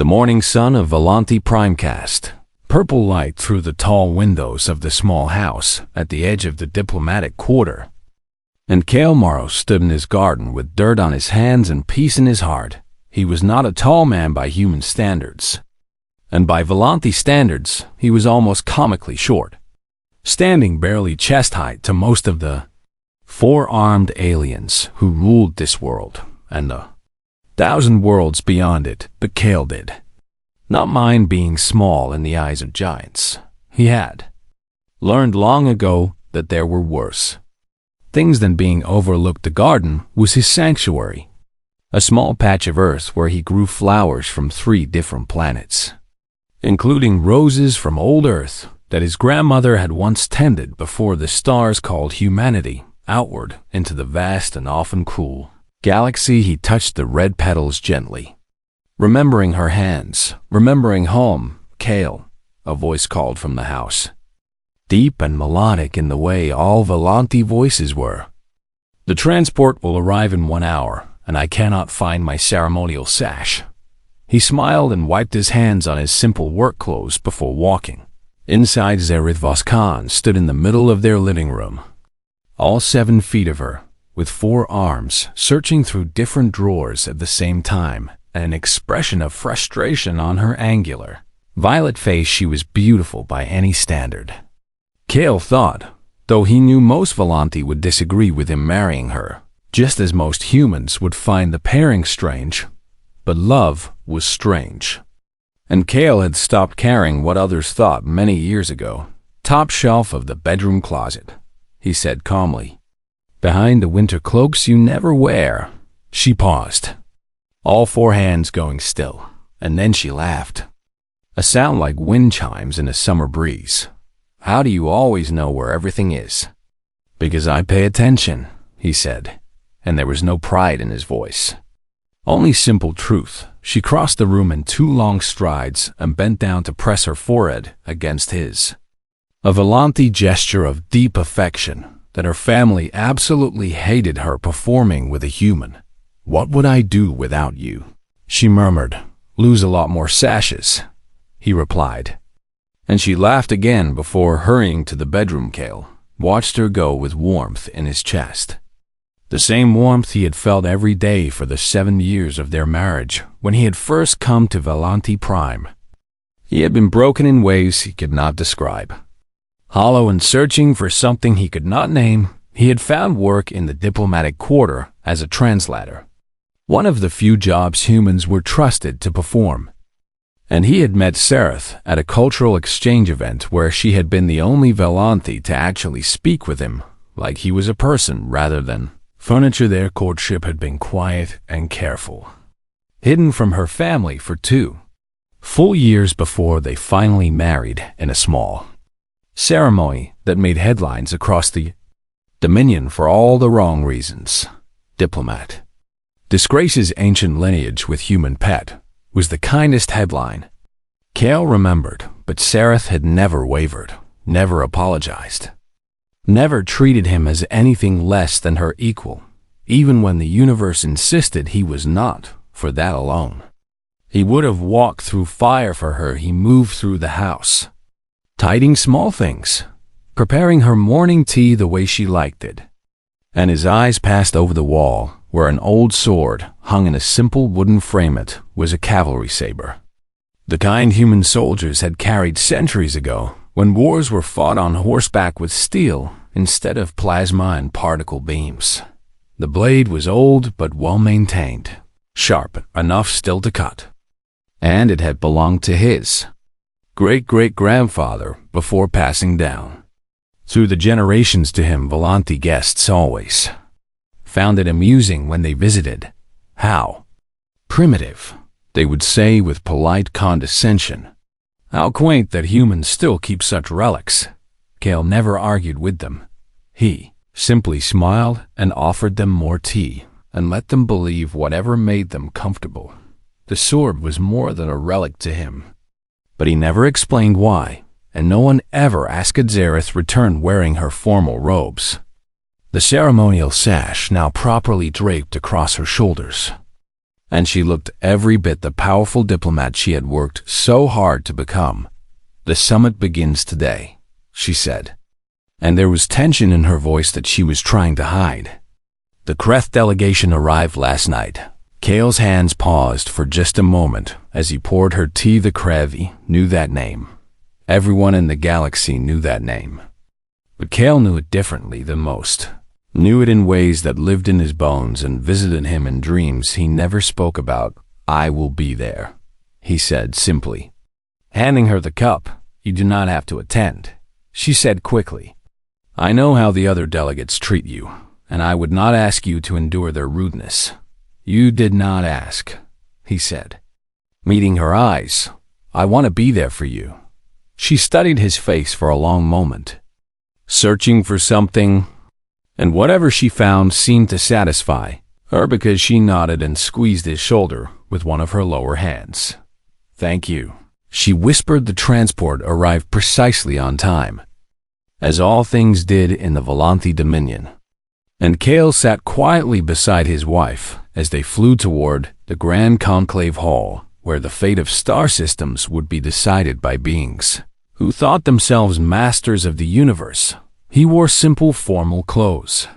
The morning sun of Volanti Primecast. Purple light through the tall windows of the small house at the edge of the diplomatic quarter. And Cale Morrow stood in his garden with dirt on his hands and peace in his heart. He was not a tall man by human standards. And by Volanti standards, he was almost comically short, standing barely chest-height to most of the four-armed aliens who ruled this world and the 1,000 worlds beyond it, but Cale did not mind being small in the eyes of giants. He had learned long ago that there were worse things than being overlooked. The garden was his sanctuary, a small patch of earth where he grew flowers from 3 different planets, including roses from old Earth that his grandmother had once tended before the stars called humanity outward into the vast and often cruel galaxy. He touched the red petals gently, remembering her hands, remembering home. Cale, a voice called from the house, deep and melodic in the way all Volanti voices were. The transport will arrive in 1 hour, and I cannot find my ceremonial sash. He smiled and wiped his hands on his simple work clothes before walking. Inside, Zareth Voskan stood in the middle of their living room, all 7 feet of her, with 4 arms, searching through different drawers at the same time, and an expression of frustration on her angular, violet face. She was beautiful by any standard, Cale thought, though he knew most Volanti would disagree with him marrying her, just as most humans would find the pairing strange. But love was strange. And Cale had stopped caring what others thought many years ago. Top shelf of the bedroom closet, he said calmly. Behind the winter cloaks you never wear. She paused, all 4 hands going still, and then she laughed. A sound like wind chimes in a summer breeze. How do you always know where everything is? Because I pay attention, he said, and there was no pride in his voice, only simple truth. She crossed the room in 2 long strides and bent down to press her forehead against his, a Volanti gesture of deep affection that her family absolutely hated her performing with a human. What would I do without you? She murmured. Lose a lot more sashes, he replied. And she laughed again before hurrying to the bedroom. Cale watched her go with warmth in his chest. The same warmth he had felt every day for the 7 years of their marriage when he had first come to Volanti Prime. He had been broken in ways he could not describe. Hollow and searching for something he could not name, he had found work in the diplomatic quarter as a translator, one of the few jobs humans were trusted to perform. And he had met Zareth at a cultural exchange event where she had been the only Volanti to actually speak with him like he was a person rather than furniture. Their courtship had been quiet and careful, hidden from her family for 2 full years before they finally married in a small ceremony that made headlines across the Dominion for all the wrong reasons. Diplomat disgraces ancient lineage with human pet was the kindest headline Cale remembered, but Zareth had never wavered, never apologized, never treated him as anything less than her equal, even when the universe insisted he was not. For that alone, he would have walked through fire for her. He moved through the house, tidying small things, preparing her morning tea the way she liked it. And his eyes passed over the wall, where an old sword hung in a simple wooden frame. It was a cavalry saber, the kind human soldiers had carried centuries ago when wars were fought on horseback with steel instead of plasma and particle beams. The blade was old but well-maintained, sharp enough still to cut, and it had belonged to his great-great-grandfather before passing down through the generations to him. Volanti guests always found it amusing when they visited. How primitive, they would say with polite condescension. How quaint that humans still keep such relics. Cale never argued with them. He simply smiled and offered them more tea and let them believe whatever made them comfortable. The sword was more than a relic to him, but he never explained why, and no one ever asked. Zareth returned wearing her formal robes, the ceremonial sash now properly draped across her shoulders, and she looked every bit the powerful diplomat she had worked so hard to become. "The summit begins today," she said, and there was tension in her voice that she was trying to hide. The Kreth delegation arrived last night. Kale's hands paused for just a moment as he poured her tea. The Krevi knew that name. Everyone in the galaxy knew that name. But Kale knew it differently than most. Knew it in ways that lived in his bones and visited him in dreams he never spoke about. "I will be there," he said simply. Handing her the cup. "You do not have to attend," she said quickly. "I know how the other delegates treat you, and I would not ask you to endure their rudeness." "You did not ask," he said. Meeting her eyes. "I want to be there for you." She studied his face for a long moment, searching for something, and whatever she found seemed to satisfy her because she nodded and squeezed his shoulder with one of her lower hands. "Thank you," she whispered. The transport arrived precisely on time, as all things did in the Volanthi Dominion, and Kale sat quietly beside his wife as they flew toward the Grand Conclave Hall, where the fate of star systems would be decided by beings who thought themselves masters of the universe. He wore simple formal clothes,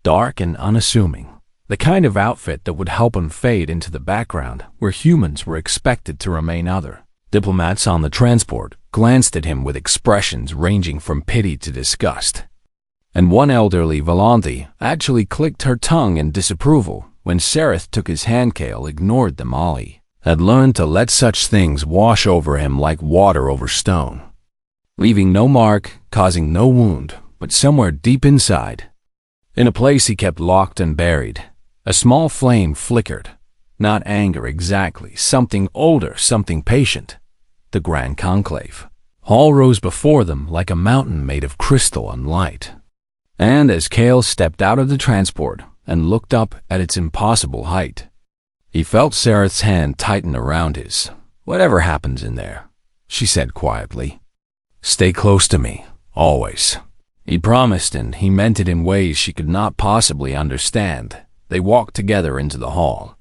dark and unassuming, the kind of outfit that would help him fade into the background where humans were expected to remain other. Diplomats on the transport glanced at him with expressions ranging from pity to disgust, and one elderly Volanthi actually clicked her tongue in disapproval when Sereth took his hand. Kale ignored them all. He had learned to let such things wash over him like water over stone, leaving no mark, causing no wound, but somewhere deep inside, in a place he kept locked and buried, a small flame flickered. Not anger exactly, something older, something patient. The Grand Conclave Hall rose before them like a mountain made of crystal and light. And as Kale stepped out of the transport and looked up at its impossible height, he felt Sereth's hand tighten around his. "Whatever happens in there," she said quietly, "stay close to me, always." He promised, and he meant it in ways she could not possibly understand. They walked together into the hall,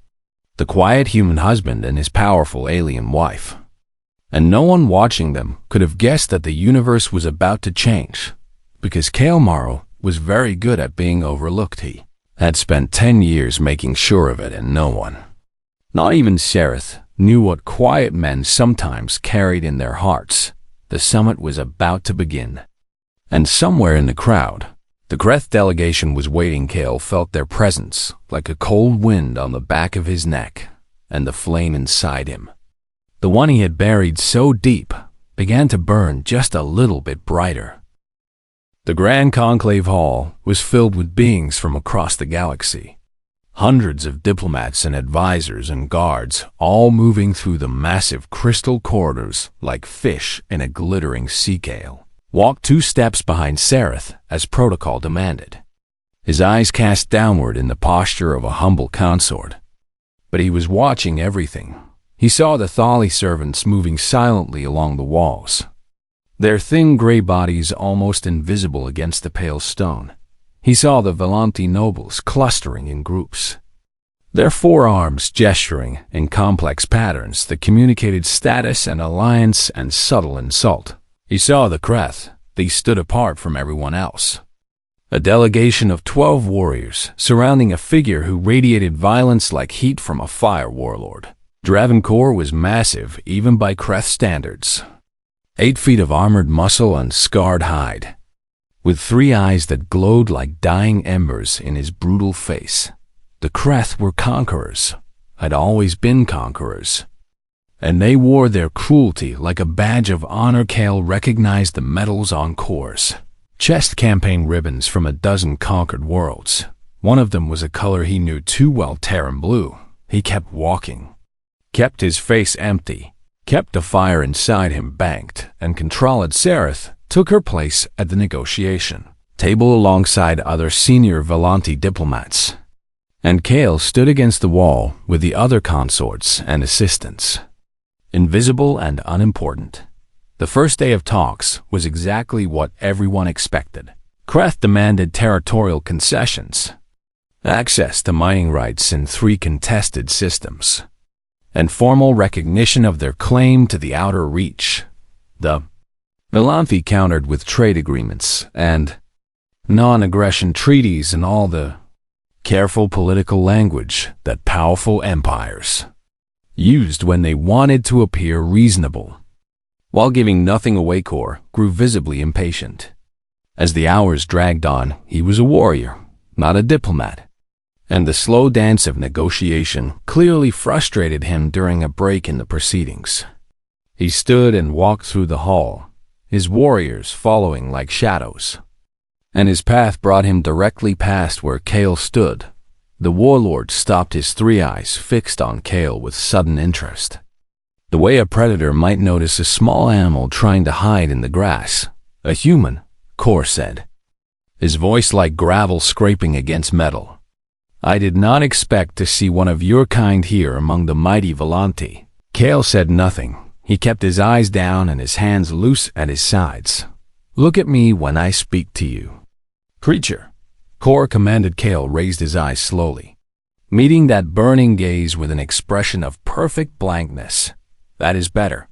the quiet human husband and his powerful alien wife. And no one watching them could have guessed that the universe was about to change, because Kale Morrow was very good at being overlooked. He had spent 10 years making sure of it, and no one, not even Sereth, knew what quiet men sometimes carried in their hearts. The summit was about to begin. And somewhere in the crowd, the Kreth delegation was waiting. Kale felt their presence like a cold wind on the back of his neck, and the flame inside him, the one he had buried so deep, began to burn just a little bit brighter. The Grand Conclave Hall was filled with beings from across the galaxy. Hundreds of diplomats and advisors and guards, all moving through the massive crystal corridors like fish in a glittering sea. Kale walked 2 steps behind Sereth as protocol demanded, his eyes cast downward in the posture of a humble consort. But he was watching everything. He saw the Thali servants moving silently along the walls, their thin gray bodies almost invisible against the pale stone. He saw the Volanthi nobles clustering in groups, their forearms gesturing in complex patterns that communicated status and alliance and subtle insult. He saw the Kreth. They stood apart from everyone else. A delegation of 12 warriors surrounding a figure who radiated violence like heat from a fire warlord. Dravencore was massive even by Kreth standards. 8 feet of armored muscle and scarred hide, with 3 eyes that glowed like dying embers in his brutal face. The Kreth were conquerors, had always been conquerors, and they wore their cruelty like a badge of honor. Kale recognized the medals on Core's chest, campaign ribbons from a dozen conquered worlds. One of them was a color he knew too well, Terran blue. He kept walking, kept his face empty, kept the fire inside him banked, and controlled. Sereth took her place at the negotiation table alongside other senior Volanthi diplomats, and Kale stood against the wall with the other consorts and assistants, invisible and unimportant. The first day of talks was exactly what everyone expected. Kreth demanded territorial concessions. access to mining rights in 3 contested systems, and formal recognition of their claim to the outer reach. The Velanthi countered with trade agreements and non-aggression treaties and all the careful political language that powerful empires used when they wanted to appear reasonable. While giving nothing away, Kor grew visibly impatient. As the hours dragged on, he was a warrior, not a diplomat, and the slow dance of negotiation clearly frustrated him during a break in the proceedings. He stood and walked through the hall, his warriors following like shadows, and his path brought him directly past where Kale stood. The warlord stopped, his 3 eyes fixed on Kale with sudden interest, the way a predator might notice a small animal trying to hide in the grass. "A human," Kor said, his voice like gravel scraping against metal. "I did not expect to see one of your kind here among the mighty Velanthi." Kale said nothing. He kept his eyes down and his hands loose at his sides. "Look at me when I speak to you." "Creature," Kor commanded. Kale raised his eyes slowly, meeting that burning gaze with an expression of perfect blankness. "That is better,"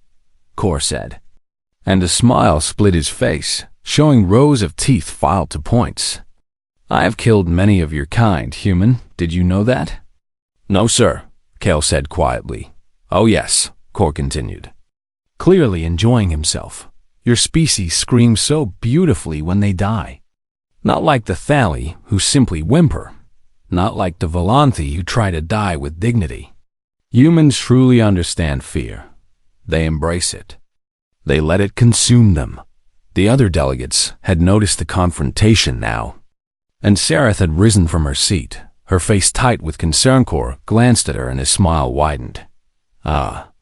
Kor said, and a smile split his face, showing rows of teeth filed to points. "I have killed many of your kind, human. Did you know that?" "No, sir," Kale said quietly. "Oh yes," Kor continued, clearly enjoying himself. "Your species screams so beautifully when they die. Not like the Thali, who simply whimper. Not like the Velanthi, who try to die with dignity. Humans truly understand fear. They embrace it. They let it consume them." The other delegates had noticed the confrontation now, and Sareth had risen from her seat, her face tight with concern. Kor glanced at her and his smile widened. "Ah,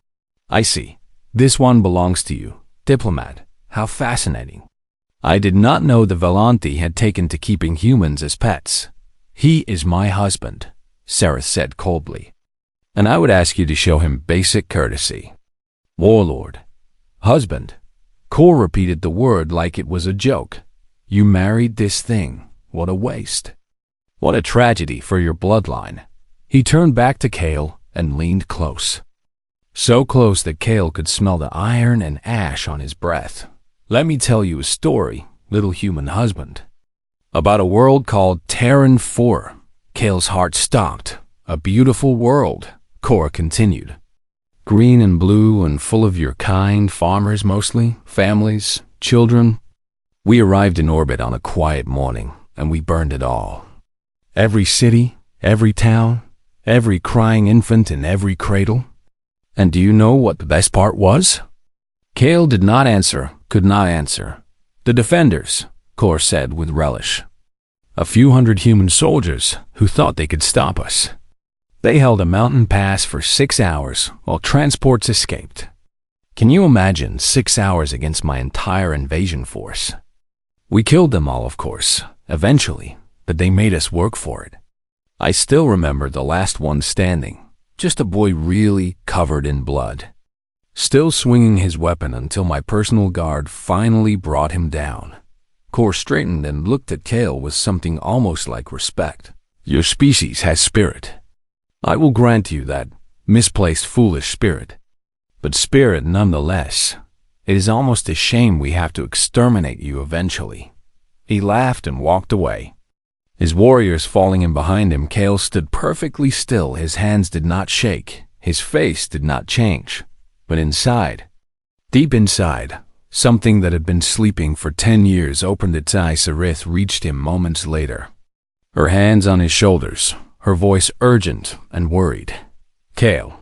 I see. This one belongs to you, diplomat. How fascinating. I did not know the Velanthi had taken to keeping humans as pets." "He is my husband," Sareth said coldly, "and I would ask you to show him basic courtesy." "Warlord. Husband." Kor repeated the word like it was a joke. "You married this thing. What a waste. What a tragedy for your bloodline." He turned back to Kale and leaned close. So close that Kale could smell the iron and ash on his breath. "Let me tell you a story, little human husband, about a world called Terran 4. Kale's heart stopped. "A beautiful world," Kor continued. "Green and blue and full of your kind, farmers mostly, families, children. We arrived in orbit on a quiet morning, and we burned it all. Every city, every town, every crying infant in every cradle. And do you know what the best part was?" Kale did not answer, could not answer. "The defenders," Kor said with relish. "A few hundred human soldiers who thought they could stop us. They held a mountain pass for 6 hours while transports escaped. Can you imagine 6 hours against my entire invasion force? We killed them all, of course, eventually, but they made us work for it. I still remember the last one standing, just a boy really covered in blood, still swinging his weapon until my personal guard finally brought him down." Kor straightened and looked at Kale with something almost like respect. "Your species has spirit. I will grant you that misplaced foolish spirit, but spirit nonetheless. It is almost a shame we have to exterminate you eventually." He laughed and walked away. His warriors falling in behind him, Kale stood perfectly still. His hands did not shake, his face did not change. But inside, deep inside, something that had been sleeping for 10 years opened its eyes. Sarith reached him moments later, her hands on his shoulders, her voice urgent and worried. "Kale,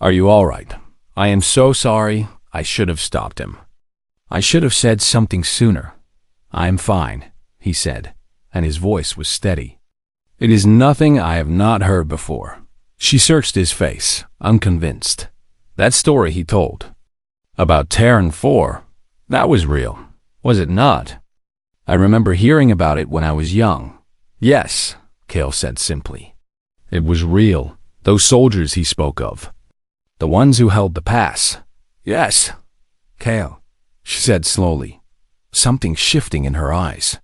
are you all right? I am so sorry. I should have stopped him. I should have said something sooner." "I am fine," he said, and his voice was steady. "It is nothing I have not heard before." She searched his face, unconvinced. "That story he told about Terran 4, that was real, was it not?" "I remember hearing about it when I was young." "Yes," Kale said simply. "It was real. Those soldiers he spoke of. The ones who held the pass." "Yes." "Kale," she said slowly, something shifting in her eyes.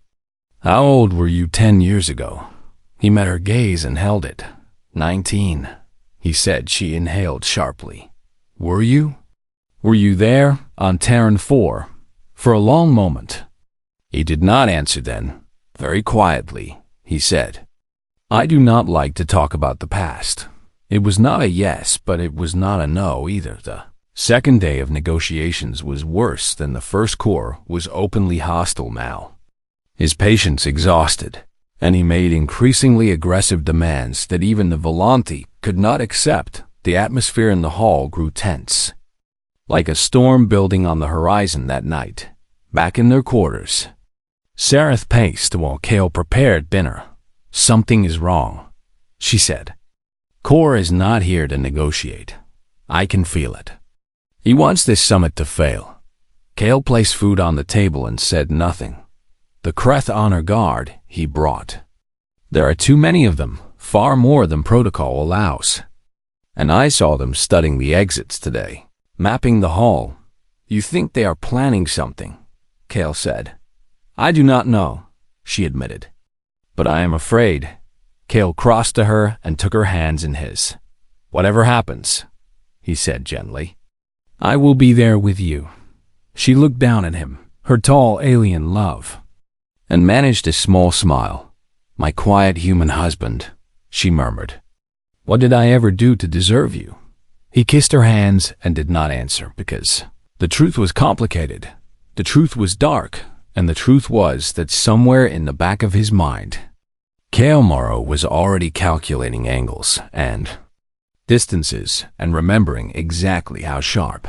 "How old were you 10 years ago?" He met her gaze and held it. 19, he said. She inhaled sharply. Were you? Were you there on Terran 4? For a long moment. He did not answer then. Very quietly, he said, I do not like to talk about the past. It was not a yes, but it was not a no either. The second day of negotiations was worse than the first. Core was openly hostile now. His patience exhausted, and he made increasingly aggressive demands that even the Volanti could not accept. The atmosphere in the hall grew tense, like a storm building on the horizon that night. Back in their quarters, Sareth paced while Kale prepared dinner. Something is wrong, she said. Core is not here to negotiate. I can feel it. He wants this summit to fail. Kale placed food on the table and said nothing. The Kreth honor guard he brought. There are too many of them, far more than protocol allows. And I saw them studying the exits today, mapping the hall. You think they are planning something, Kale said. I do not know, she admitted. But I am afraid. Kale crossed to her and took her hands in his. Whatever happens, he said gently, I will be there with you. She looked down at him, her tall alien love, and managed a small smile. My quiet human husband, she murmured. What did I ever do to deserve you? He kissed her hands and did not answer because the truth was complicated. The truth was dark, and the truth was that somewhere in the back of his mind, Kale Morrow was already calculating angles and distances and remembering exactly how sharp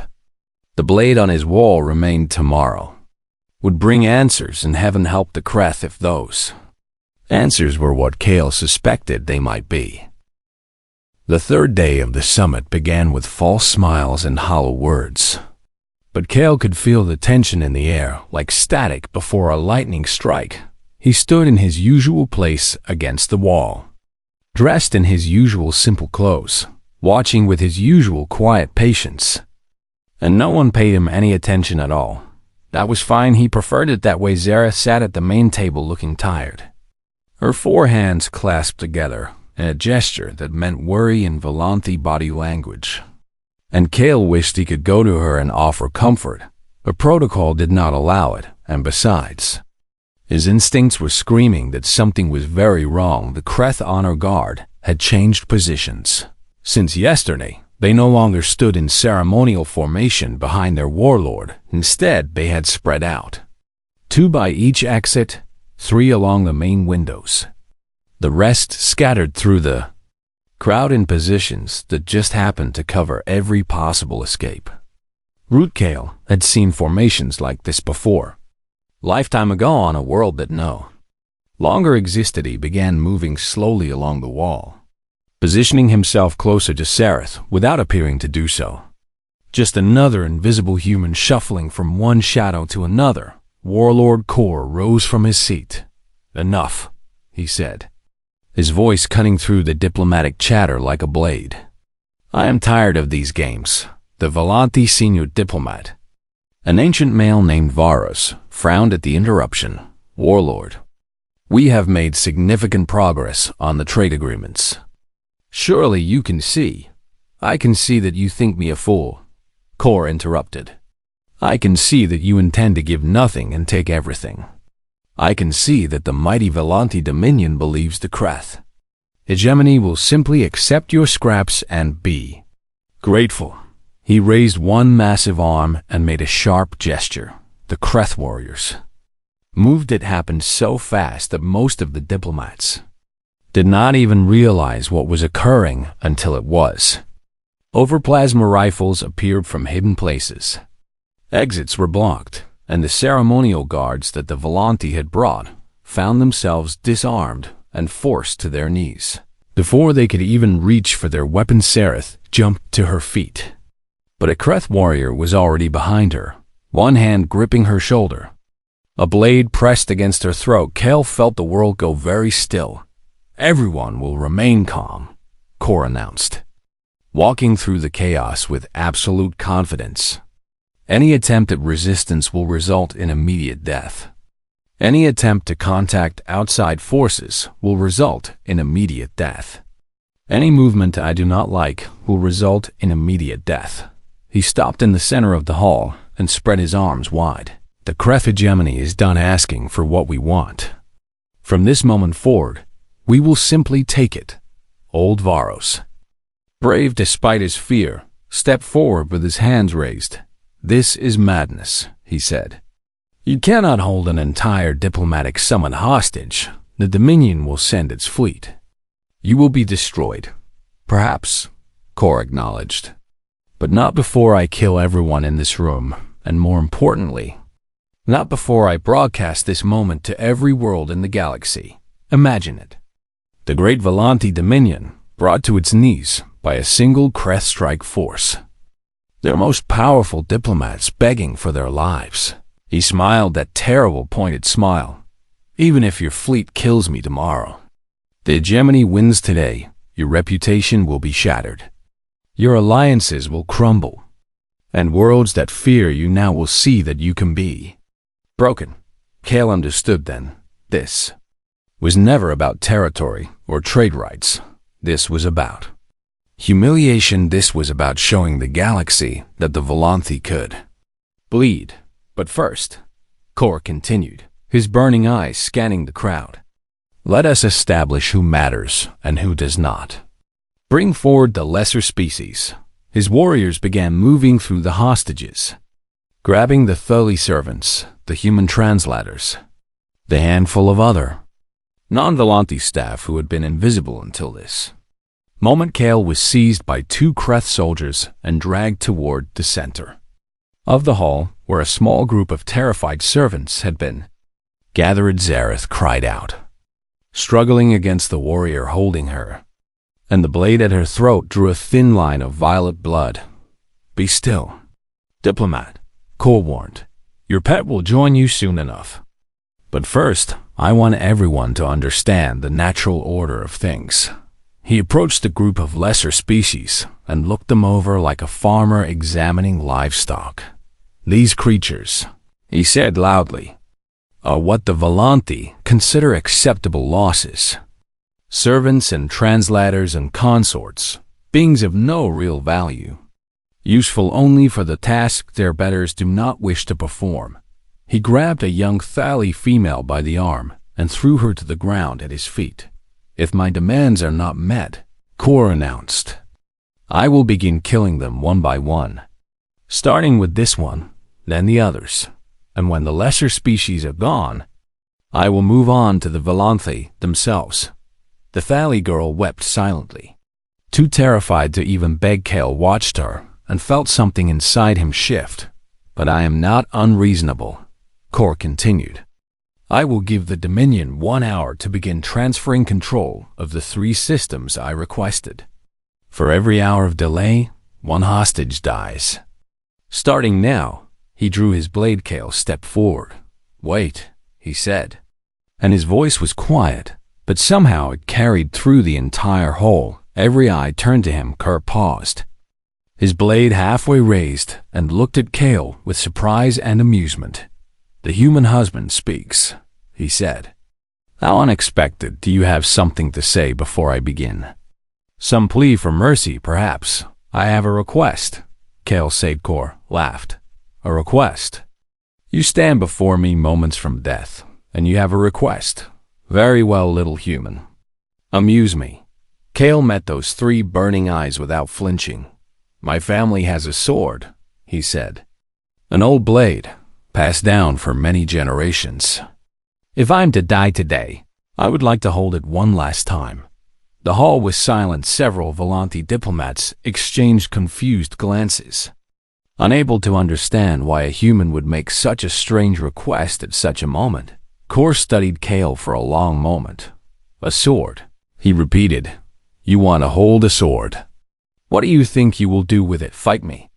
the blade on his wall remained. Tomorrow would bring answers, and heaven help the Kreth if those answers were what Kale suspected they might be. The third day of the summit began with false smiles and hollow words. But Kale could feel the tension in the air, like static before a lightning strike. He stood in his usual place against the wall, dressed in his usual simple clothes, watching with his usual quiet patience. And no one paid him any attention at all. That was fine, he preferred it that way. Zara sat at the main table looking tired, her four hands clasped together, in a gesture that meant worry in Volanti body language. And Kale wished he could go to her and offer comfort, but protocol did not allow it, and besides, his instincts were screaming that something was very wrong. The Kreth honor guard had changed positions. Since yesterday, they no longer stood in ceremonial formation behind their warlord. Instead, they had spread out, 2 by each exit, 3 along the main windows. The rest scattered through the crowd in positions that just happened to cover every possible escape. Root Kale had seen formations like this before. Lifetime ago on a world that no longer existed. He began moving slowly along the wall, positioning himself closer to Sareth without appearing to do so. Just another invisible human shuffling from one shadow to another. Warlord Kor rose from his seat. Enough, he said, his voice cutting through the diplomatic chatter like a blade. I am tired of these games. The Volanti senior diplomat, an ancient male named Varus, frowned at the interruption. Warlord, we have made significant progress on the trade agreements. Surely you can see. I can see that you think me a fool. Kor interrupted. I can see that you intend to give nothing and take everything. I can see that the mighty Volanti Dominion believes the Kreth hegemony will simply accept your scraps and be grateful. He raised one massive arm and made a sharp gesture. The Kreth warriors moved. It happened so fast that most of the diplomats did not even realize what was occurring until it was. Overplasma rifles appeared from hidden places. Exits were blocked, and the ceremonial guards that the Volanti had brought found themselves disarmed and forced to their knees. Before they could even reach for their weapons, Sareth jumped to her feet. But a Kreth warrior was already behind her, one hand gripping her shoulder, a blade pressed against her throat. Kale felt the world go very still. Everyone will remain calm, Kor announced, walking through the chaos with absolute confidence. Any attempt at resistance will result in immediate death. Any attempt to contact outside forces will result in immediate death. Any movement I do not like will result in immediate death. He stopped in the center of the hall and spread his arms wide. The Kreth hegemony is done asking for what we want. From this moment forward, we will simply take it. Old Varos, brave despite his fear, stepped forward with his hands raised. This is madness, he said. You cannot hold an entire diplomatic summit hostage. The Dominion will send its fleet. You will be destroyed. Perhaps, Kor acknowledged. But not before I kill everyone in this room, and more importantly, not before I broadcast this moment to every world in the galaxy. Imagine it. The great Volanti Dominion brought to its knees by a single Kreth strike force. Their most powerful diplomats begging for their lives. He smiled that terrible pointed smile. Even if your fleet kills me tomorrow, the hegemony wins today, your reputation will be shattered. Your alliances will crumble, and worlds that fear you now will see that you can be broken. Kale understood then. This was never about territory or trade rights. This was about humiliation. This was about showing the galaxy that the Volanthi could bleed. But first, Kor continued, his burning eyes scanning the crowd. Let us establish who matters and who does not. Bring forward the lesser species. His warriors began moving through the hostages, grabbing the Thuli servants, the human translators, the handful of other non-Volanti staff who had been invisible until this moment. Kale was seized by two Kreth soldiers and dragged toward the center of the hall, where a small group of terrified servants had been gathered. Zareth cried out, struggling against the warrior holding her, and the blade at her throat drew a thin line of violet blood. Be still, diplomat, Kor warned. Your pet will join you soon enough. But first, I want everyone to understand the natural order of things. He approached the group of lesser species and looked them over like a farmer examining livestock. These creatures, he said loudly, are what the Volanthi consider acceptable losses. Servants and translators and consorts, beings of no real value, useful only for the task their betters do not wish to perform. He grabbed a young Thali female by the arm and threw her to the ground at his feet. If my demands are not met, Kor announced, I will begin killing them one by one, starting with this one, then the others, and when the lesser species are gone, I will move on to the Volanthi themselves. The Thali girl wept silently. Too terrified to even beg, Kale watched her and felt something inside him shift. But I am not unreasonable, Kor continued. I will give the Dominion 1 hour to begin transferring control of the 3 systems I requested. For every hour of delay, 1 hostage dies. Starting now, he drew his blade. Kale stepped forward. Wait, he said. And his voice was quiet, but somehow it carried through the entire hall. Every eye turned to him. Kor paused, his blade halfway raised, and looked at Kale with surprise and amusement. The human husband speaks, he said. How unexpected. Do you have something to say before I begin? Some plea for mercy, perhaps. I have a request. Kale said. Kor laughed. A request? You stand before me moments from death, and you have a request. Very well, little human. Amuse me. Kale met those 3 burning eyes without flinching. My family has a sword, he said. An old blade, passed down for many generations. If I'm to die today, I would like to hold it one last time. The hall was silent. Several Volanthi diplomats exchanged confused glances, unable to understand why a human would make such a strange request at such a moment. Kor studied Kale for a long moment. A sword, he repeated. You want to hold a sword? What do you think you will do with it? Fight me?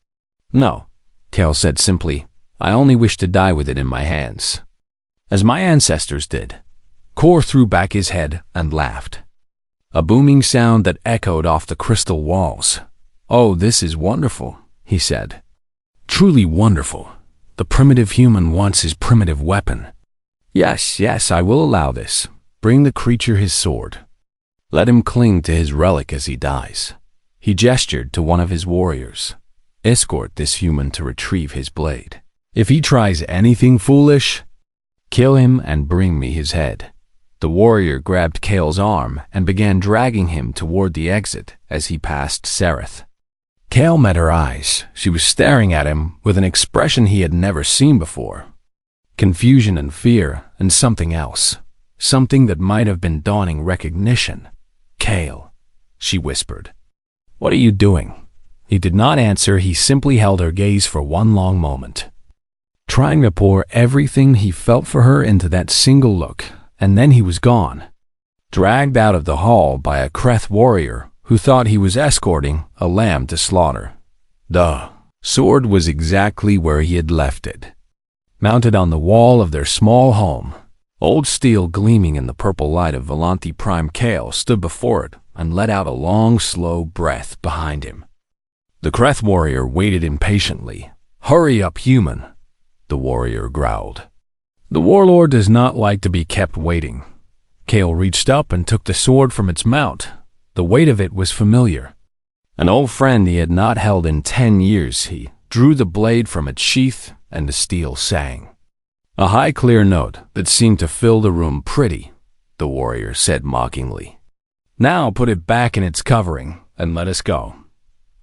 No, Kale said simply. I only wish to die with it in my hands, as my ancestors did. Kor threw back his head and laughed, a booming sound that echoed off the crystal walls. Oh, this is wonderful, he said. Truly wonderful. The primitive human wants his primitive weapon. Yes, I will allow this. Bring the creature his sword. Let him cling to his relic as he dies." He gestured to one of his warriors. "Escort this human to retrieve his blade. If he tries anything foolish, kill him and bring me his head." The warrior grabbed Kale's arm and began dragging him toward the exit as he passed Sereth. Kale met her eyes. She was staring at him with an expression he had never seen before. Confusion and fear, and something else. Something that might have been dawning recognition. "Kale," she whispered. "What are you doing?" He did not answer. He simply held her gaze for one long moment, trying to pour everything he felt for her into that single look, and then he was gone, dragged out of the hall by a Kreth warrior who thought he was escorting a lamb to slaughter. The sword was exactly where he had left it, mounted on the wall of their small home. Old steel gleaming in the purple light of Volanti Prime. Kale stood before it and let out a long, slow breath behind him. The Kreth warrior waited impatiently. "Hurry up, human," the warrior growled. "The warlord does not like to be kept waiting." Kale reached up and took the sword from its mount. The weight of it was familiar. An old friend he had not held in 10 years. He drew the blade from its sheath, and the steel sang. A high, clear note that seemed to fill the room. "Pretty," the warrior said mockingly. "Now put it back in its covering and let us go."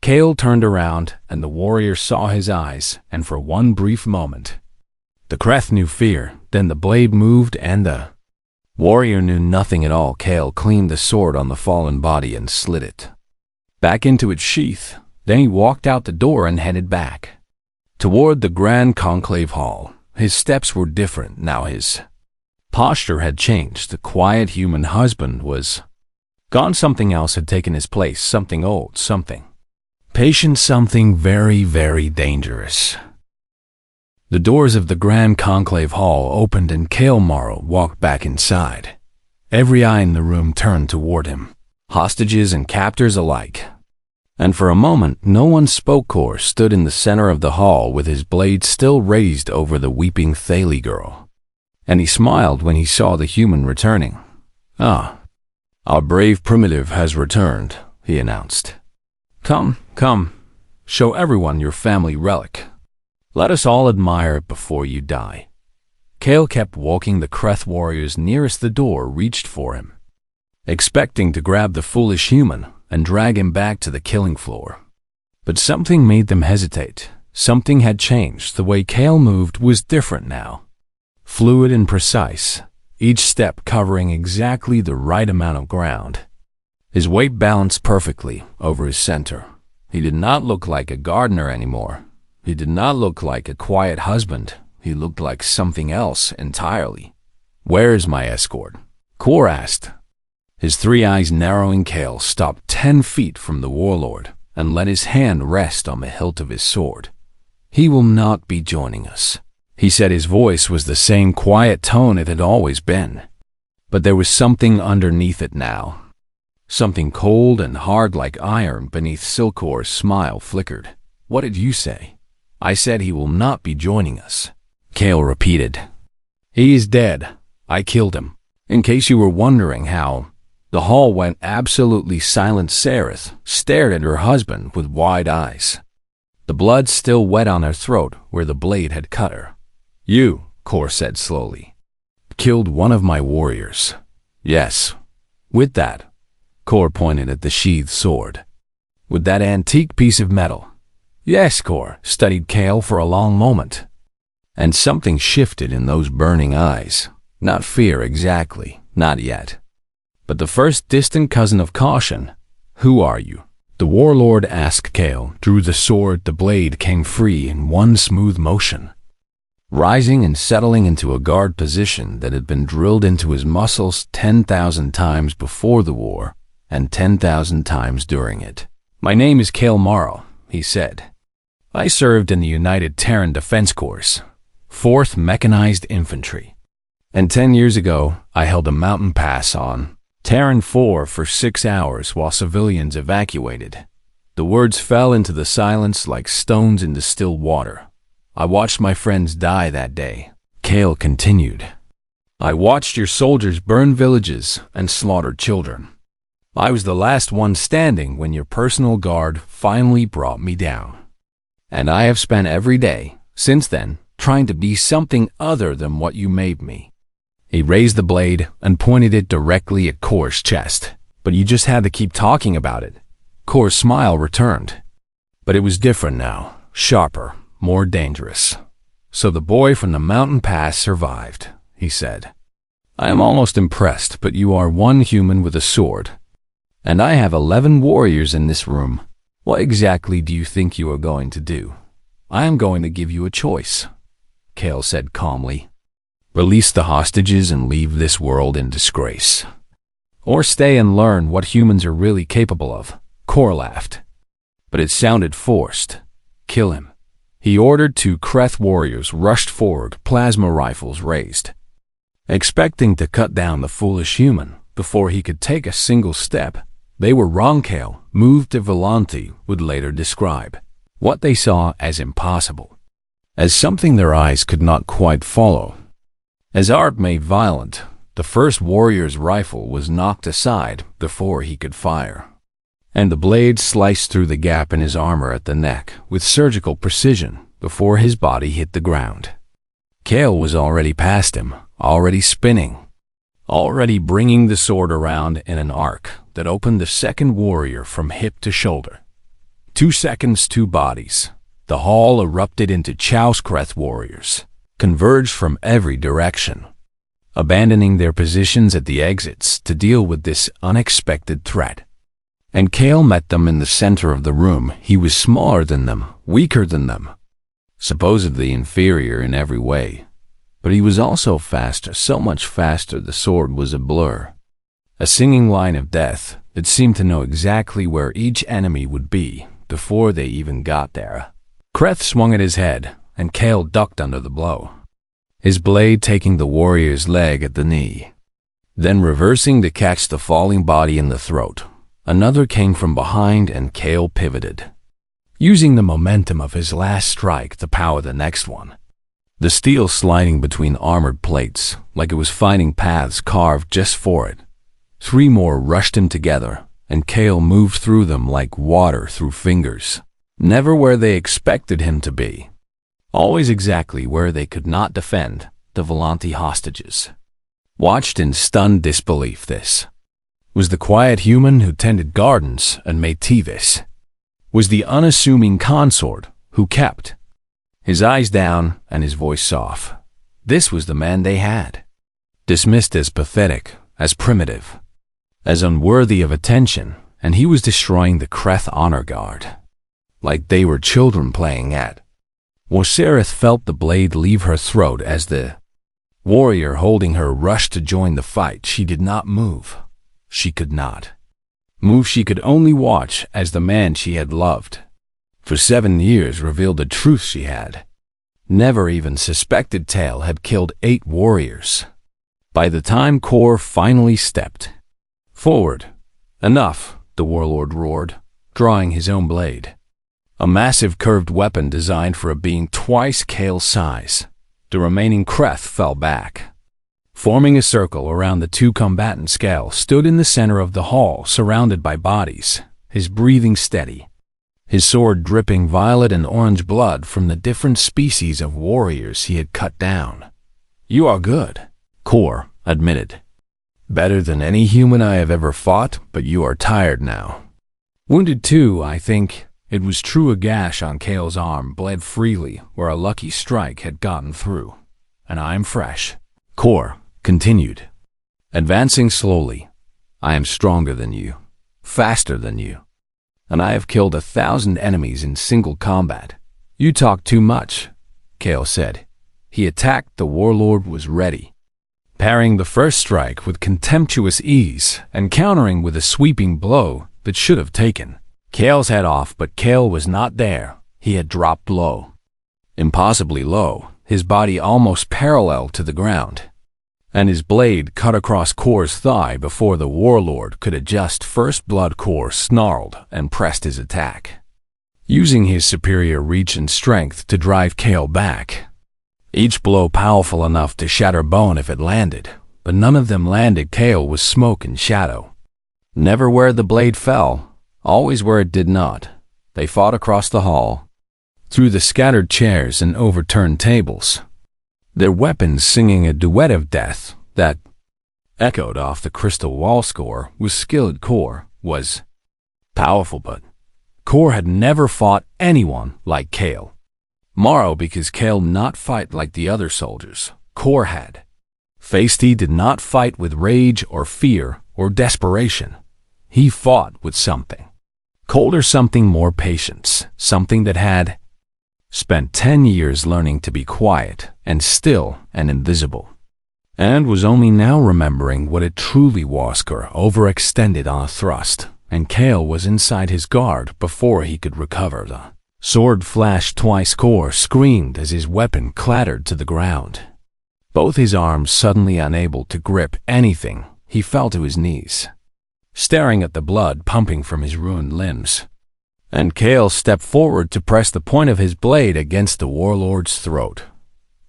Kale turned around, and the warrior saw his eyes, and for one brief moment, the Kreth knew fear. Then the blade moved, and the warrior knew nothing at all. Kale cleaned the sword on the fallen body and slid it back into its sheath. Then he walked out the door and headed back toward the Grand Conclave Hall. His steps were different now. His posture had changed. The quiet human husband was gone. Something else had taken his place. Something old, something patient, something very, very dangerous. The doors of the Grand Conclave Hall opened and Kale Morrow walked back inside. Every eye in the room turned toward him, hostages and captors alike. And for a moment, no one spoke. Kor stood in the center of the hall with his blade still raised over the weeping Thalie girl. And he smiled when he saw the human returning. "Ah, our brave primitive has returned," he announced. Come, show everyone your family relic. Let us all admire it before you die." Kale kept walking. The Kreth warriors nearest the door reached for him, expecting to grab the foolish human and drag him back to the killing floor. But something made them hesitate. Something had changed. The way Kale moved was different now. Fluid and precise, each step covering exactly the right amount of ground. His weight balanced perfectly over his center. He did not look like a gardener anymore. He did not look like a quiet husband. He looked like something else entirely. "Where is my escort?" Kor asked. His 3 eyes narrowing. Kale stopped 10 feet from the warlord and let his hand rest on the hilt of his sword. "He will not be joining us," he said. His voice was the same quiet tone it had always been. But there was something underneath it now. Something cold and hard like iron beneath. Silkor's smile flickered. "What did you say?" "I said he will not be joining us," Kale repeated. "He is dead. I killed him. In case you were wondering how." The hall went absolutely silent. Sereth stared at her husband with wide eyes, the blood still wet on her throat where the blade had cut her. "You," Kor said slowly, "killed one of my warriors." "Yes." "With that," Kor pointed at the sheathed sword, "with that antique piece of metal." "Yes." Kor studied Kale for a long moment, and something shifted in those burning eyes. Not fear exactly, not yet, but the first distant cousin of caution. "Who are you?" the warlord asked. Kale drew the sword. The blade came free in one smooth motion, rising and settling into a guard position that had been drilled into his muscles 10,000 times before the war and 10,000 times during it. "My name is Kale Morrow," he said. "I served in the United Terran Defense Corps, 4th Mechanized Infantry. And 10 years ago, I held a mountain pass on Terran 4 for 6 hours while civilians evacuated." The words fell into the silence like stones into still water. "I watched my friends die that day," Kale continued. I watched your soldiers burn villages and slaughter children. I was the last one standing when your personal guard finally brought me down. And I have spent every day, since then, trying to be something other than what you made me." He raised the blade and pointed it directly at Kor's chest. "But you just had to keep talking about it." Kor's smile returned. But it was different now, sharper, more dangerous. "So the boy from the mountain pass survived," he said. "I am almost impressed, but you are one human with a sword. And I have 11 warriors in this room. What exactly do you think you are going to do?" "I am going to give you a choice," Kale said calmly. "Release the hostages and leave this world in disgrace. Or stay and learn what humans are really capable of." Kor laughed. But it sounded forced. "Kill him." He ordered 2 Kreth warriors rushed forward, plasma rifles raised. Expecting to cut down the foolish human before he could take a single step, they were wrong. Kale, moved to Volanti, would later describe what they saw as impossible, as something their eyes could not quite follow. As art made violent, the first warrior's rifle was knocked aside before he could fire, and the blade sliced through the gap in his armor at the neck with surgical precision before his body hit the ground. Kale was already past him, already spinning, already bringing the sword around in an arc that opened the second warrior from hip to shoulder. 2 seconds, 2 bodies. The hall erupted into Chowskreth warriors, converged from every direction, abandoning their positions at the exits to deal with this unexpected threat. And Kale met them in the center of the room. He was smaller than them, weaker than them, supposedly inferior in every way. But he was also faster, so much faster the sword was a blur. A singing line of death that seemed to know exactly where each enemy would be before they even got there. Kreth swung at his head, and Kale ducked under the blow, his blade taking the warrior's leg at the knee, then reversing to catch the falling body in the throat. Another came from behind, and Kale pivoted, using the momentum of his last strike to power the next one. The steel sliding between armored plates like it was finding paths carved just for it. 3 more rushed him together, and Kale moved through them like water through fingers, never where they expected him to be, always exactly where they could not defend. The Volanti hostages watched in stunned disbelief. This was the quiet human who tended gardens and made TVs, was the unassuming consort who kept his eyes down and his voice soft. This was the man they had dismissed as pathetic, as primitive, as unworthy of attention, and he was destroying the Kreth honor guard like they were children playing at. Wosereth felt the blade leave her throat as the warrior holding her rushed to join the fight. She did not move. She could not move. She could only watch as the man she had loved for 7 years revealed the truth she had never even suspected. Tale had killed 8 warriors. By the time Kor finally stepped forward, "Enough," the warlord roared, drawing his own blade, a massive curved weapon designed for a being twice Kale's size. The remaining Kreth fell back, forming a circle around the 2 combatants. Kale stood in the center of the hall, surrounded by bodies, his breathing steady, his sword dripping violet and orange blood from the different species of warriors he had cut down. "You are good," Kor admitted. "Better than any human I have ever fought, but you are tired now." "Wounded too, I think." It was true. A gash on Kale's arm bled freely where a lucky strike had gotten through. "And I am fresh," Kor continued, advancing slowly. "I am stronger than you, faster than you, and I have killed 1,000 enemies in single combat." "You talk too much," Kale said. He attacked. The warlord was ready, parrying the first strike with contemptuous ease and countering with a sweeping blow that should have taken Kale's head off. But Kale was not there. He had dropped low, impossibly low, his body almost parallel to the ground, and his blade cut across Kor's thigh before the warlord could adjust. First blood. Kor snarled and pressed his attack, using his superior reach and strength to drive Kale back. each blow powerful enough to shatter bone if it landed, but none of them landed. Kale was smoke and shadow. Never where the blade fell, always where it did not. They fought across the hall, through the scattered chairs and overturned tables, their weapons singing a duet of death that echoed off the crystal wall. Score was skilled. Core was powerful, but Core had never fought anyone like Kale. Morrow, because Kale not fight like the other soldiers. Core had. Feisty did not fight with rage or fear or desperation. He fought with something colder, something more patience, something that had spent 10 years learning to be quiet and still and invisible, and was only now remembering what it truly was. Core overextended on a thrust, and Kale was inside his guard before he could recover. The sword flashed twice. Core screamed as his weapon clattered to the ground. Both his arms suddenly unable to grip anything, he fell to his knees, staring at the blood pumping from his ruined limbs. And Kale stepped forward to press the point of his blade against the warlord's throat.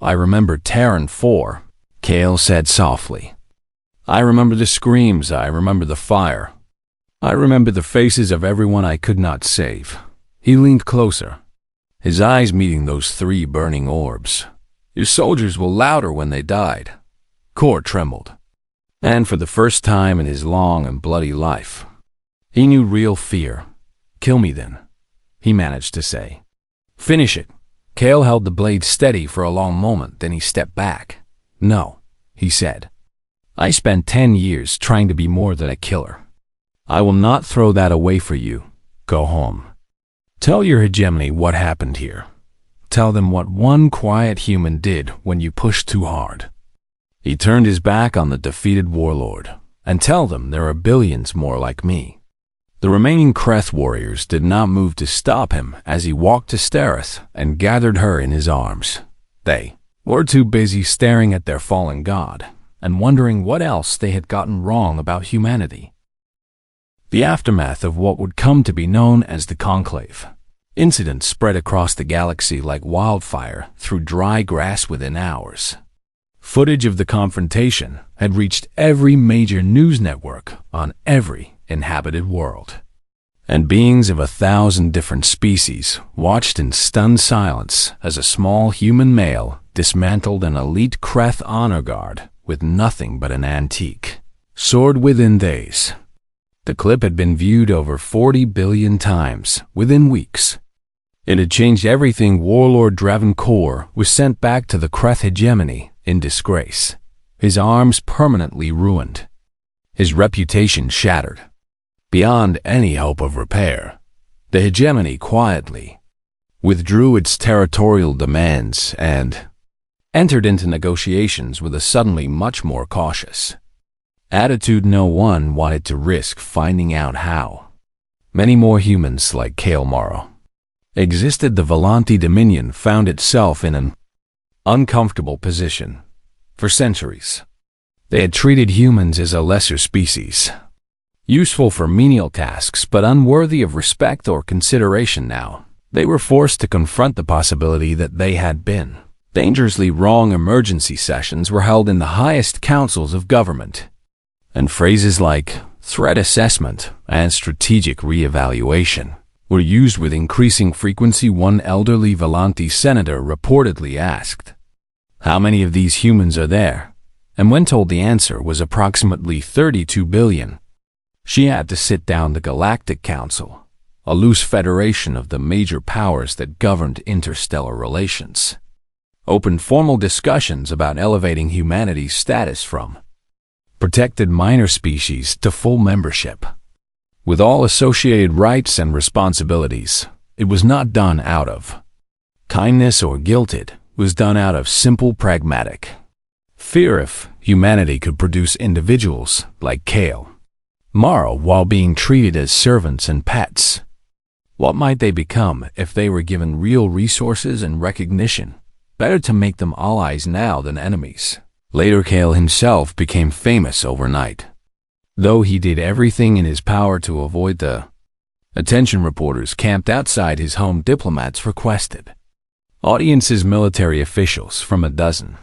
"I remember Terran 4, Kale said softly. "I remember the screams, I remember the fire. I remember the faces of everyone I could not save." He leaned closer, his eyes meeting those 3 burning orbs. "Your soldiers were louder when they died." Core trembled, and for the first time in his long and bloody life, he knew real fear. "Kill me then," he managed to say. "Finish it." Kale held the blade steady for a long moment, then he stepped back. "No," he said. "I spent 10 years trying to be more than a killer. I will not throw that away for you. Go home. Tell your hegemony what happened here. Tell them what one quiet human did when you pushed too hard." He turned his back on the defeated warlord. "And tell them there are billions more like me." The remaining Kreth warriors did not move to stop him as he walked to Stereth and gathered her in his arms. They were too busy staring at their fallen god and wondering what else they had gotten wrong about humanity. The aftermath of what would come to be known as the Conclave. Incidents spread across the galaxy like wildfire through dry grass within hours. Footage of the confrontation had reached every major news network on every inhabited world, and beings of 1,000 different species watched in stunned silence as a small human male dismantled an elite Kreth honor guard with nothing but an antique sword within days. The clip had been viewed over 40 billion times within weeks. It had changed everything. Warlord Dravenkor was sent back to the Kreth hegemony in disgrace, his arms permanently ruined, his reputation shattered, beyond any hope of repair. The hegemony quietly withdrew its territorial demands and entered into negotiations with a suddenly much more cautious attitude. No one wanted to risk finding out how many more humans like Kale Morrow existed. The Volanti Dominion found itself in an uncomfortable position. For centuries, they had treated humans as a lesser species, useful for menial tasks but unworthy of respect or consideration. Now, they were forced to confront the possibility that they had been dangerously wrong. Emergency sessions were held in the highest councils of government, and phrases like threat assessment and strategic re-evaluation were used with increasing frequency. One elderly Volanti senator reportedly asked, "How many of these humans are there?" And when told the answer was approximately 32 billion, she had to sit down. The Galactic Council, a loose federation of the major powers that governed interstellar relations, opened formal discussions about elevating humanity's status from protected minor species to full membership, with all associated rights and responsibilities. It was not done out of kindness or guilt. It was done out of simple pragmatic fear. If humanity could produce individuals like Kale Morrow while being treated as servants and pets, what might they become if they were given real resources and recognition? Better to make them allies now than enemies. Later, Kale himself became famous overnight, though he did everything in his power to avoid the attention reporters camped outside his home. Diplomats requested Audiences, military officials from a dozen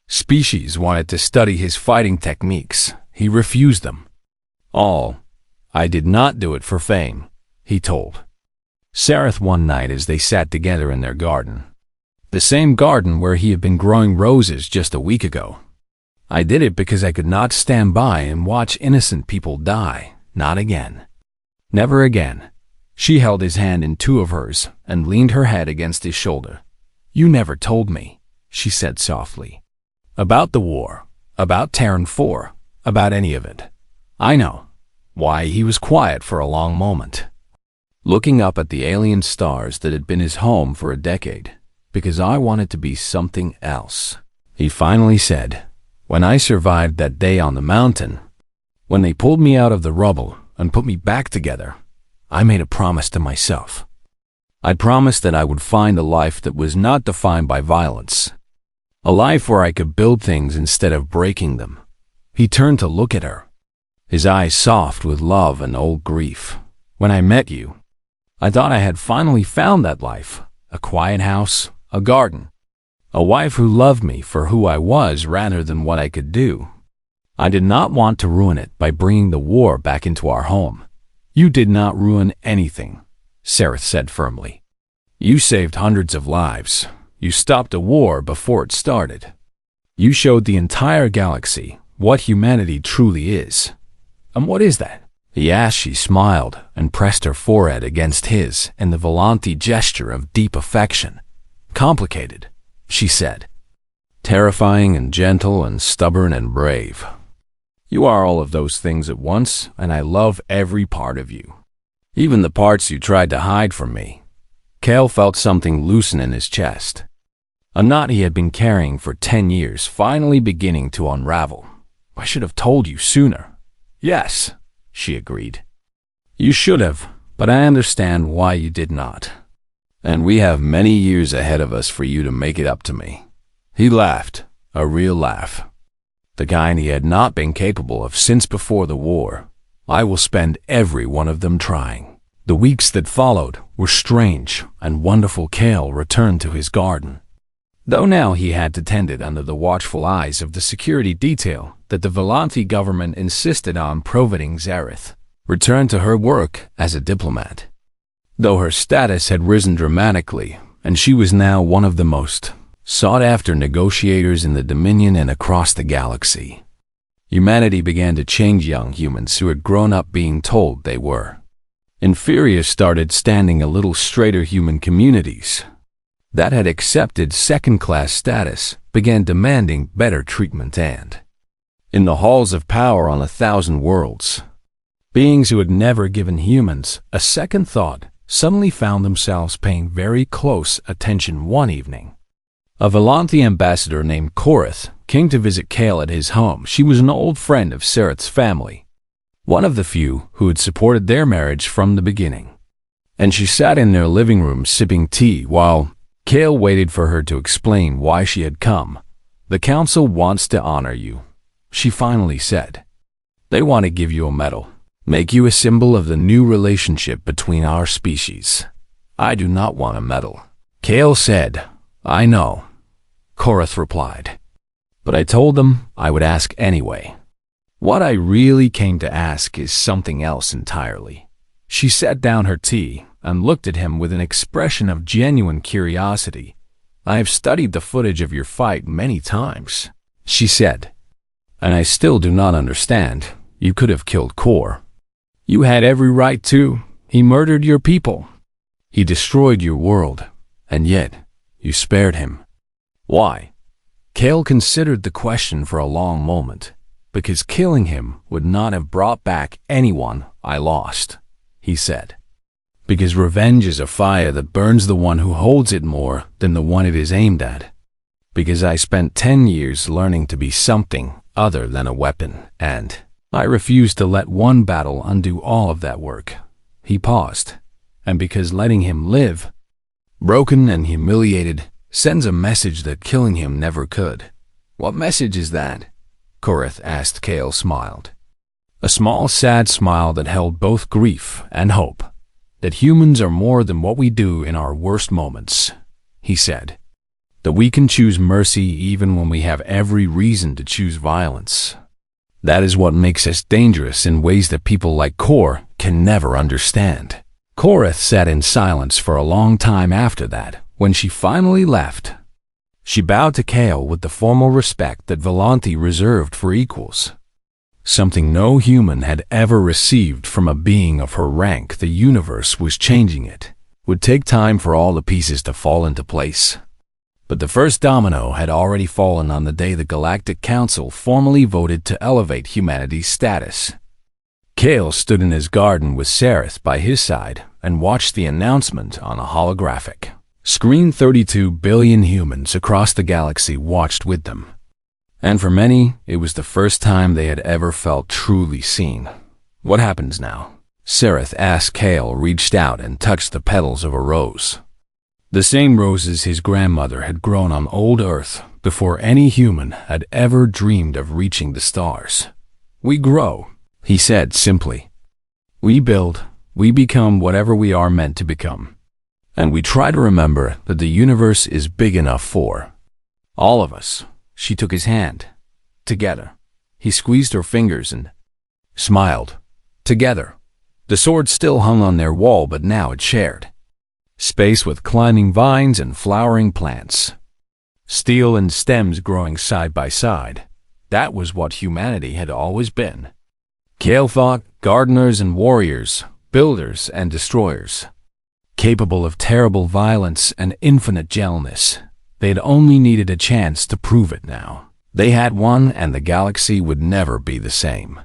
species wanted to study his fighting techniques. He refused them all. I did not do it for fame, he told Sareth one night as they sat together in their garden. The same garden where he had been growing roses just a week ago. I did it because I could not stand by and watch innocent people die. Not again. Never again. She held his hand in two of hers and leaned her head against his shoulder. You never told me, she said softly. About the war, about Terran 4, about any of it. I know. Why, he was quiet for a long moment, looking up at the alien stars that had been his home for a decade. Because I wanted to be something else, he finally said. When I survived that day on the mountain, when they pulled me out of the rubble and put me back together, I made a promise to myself. I promised that I would find a life that was not defined by violence. A life where I could build things instead of breaking them. He turned to look at her, his eyes soft with love and old grief. When I met you, I thought I had finally found that life. A quiet house, a garden, a wife who loved me for who I was rather than what I could do. I did not want to ruin it by bringing the war back into our home. You did not ruin anything, Sareth said firmly. You saved hundreds of lives. You stopped a war before it started. You showed the entire galaxy what humanity truly is. And what is that? He asked. She smiled and pressed her forehead against his in the Volante gesture of deep affection. Complicated, she said. Terrifying and gentle and stubborn and brave. You are all of those things at once, and I love every part of you. Even the parts you tried to hide from me. Cale felt something loosen in his chest. A knot he had been carrying for 10 years finally beginning to unravel. I should have told you sooner. Yes, she agreed. You should have, but I understand why you did not. And we have many years ahead of us for you to make it up to me. He laughed, a real laugh. The kind he had not been capable of since before the war. I will spend every one of them trying. The weeks that followed were strange and wonderful. Cale returned to his garden. Though now he had to tend it under the watchful eyes of the security detail that the Volante government insisted on providing. Zareth returned to her work as a diplomat. Though her status had risen dramatically, and she was now one of the most sought-after negotiators in the Dominion and across the galaxy. Humanity began to change. Young humans who had grown up being told they were inferior started standing a little straighter. Human communities that had accepted second-class status began demanding better treatment. And in the halls of power on 1,000 worlds, beings who had never given humans a second thought suddenly found themselves paying very close attention. One evening, a Volante ambassador named Korath came to visit Cale at his home. She was an old friend of Sareth's family, one of the few who had supported their marriage from the beginning. And she sat in their living room sipping tea while Cale waited for her to explain why she had come. The council wants to honor you, she finally said. They want to give you a medal, make you a symbol of the new relationship between our species. I do not want a medal, Cale said. I know, Korath replied. But I told them I would ask anyway. What I really came to ask is something else entirely. She set down her tea and looked at him with an expression of genuine curiosity. I have studied the footage of your fight many times, she said. And I still do not understand. You could have killed Kor. You had every right to. He murdered your people. He destroyed your world. And yet, you spared him. Why? Cale considered the question for a long moment. Because killing him would not have brought back anyone I lost, he said. Because revenge is a fire that burns the one who holds it more than the one it is aimed at. Because I spent 10 years learning to be something other than a weapon, and I refused to let one battle undo all of that work. He paused. And because letting him live, broken and humiliated, sends a message that killing him never could. What message is that? Korath asked. Cale smiled. A small, sad smile that held both grief and hope. That humans are more than what we do in our worst moments. he said. That we can choose mercy even when we have every reason to choose violence. That is what makes us dangerous in ways that people like Kor can never understand. Koreth sat in silence for a long time after that. When she finally left, she bowed to Kale with the formal respect that Volanti reserved for equals. Something no human had ever received from a being of her rank. The universe was changing it. Would take time for all the pieces to fall into place. But the first domino had already fallen on the day the Galactic Council formally voted to elevate humanity's status. Kale stood in his garden with Sareth by his side and watched the announcement on a holographic screen. 32 billion humans across the galaxy watched with them. And for many, it was the first time they had ever felt truly seen. What happens now? Sareth asked. Kale reached out and touched the petals of a rose. The same roses his grandmother had grown on old Earth before any human had ever dreamed of reaching the stars. We grow, he said simply. We build, we become whatever we are meant to become. And we try to remember that the universe is big enough for all of us. She took his hand. Together. He squeezed her fingers and smiled. Together. The sword still hung on their wall, but now it shared space with climbing vines and flowering plants. Steel and stems growing side by side. That was what humanity had always been. Kale thought, gardeners and warriors, builders and destroyers. Capable of terrible violence and infinite gentleness. They'd only needed a chance to prove it now. They had won, and the galaxy would never be the same.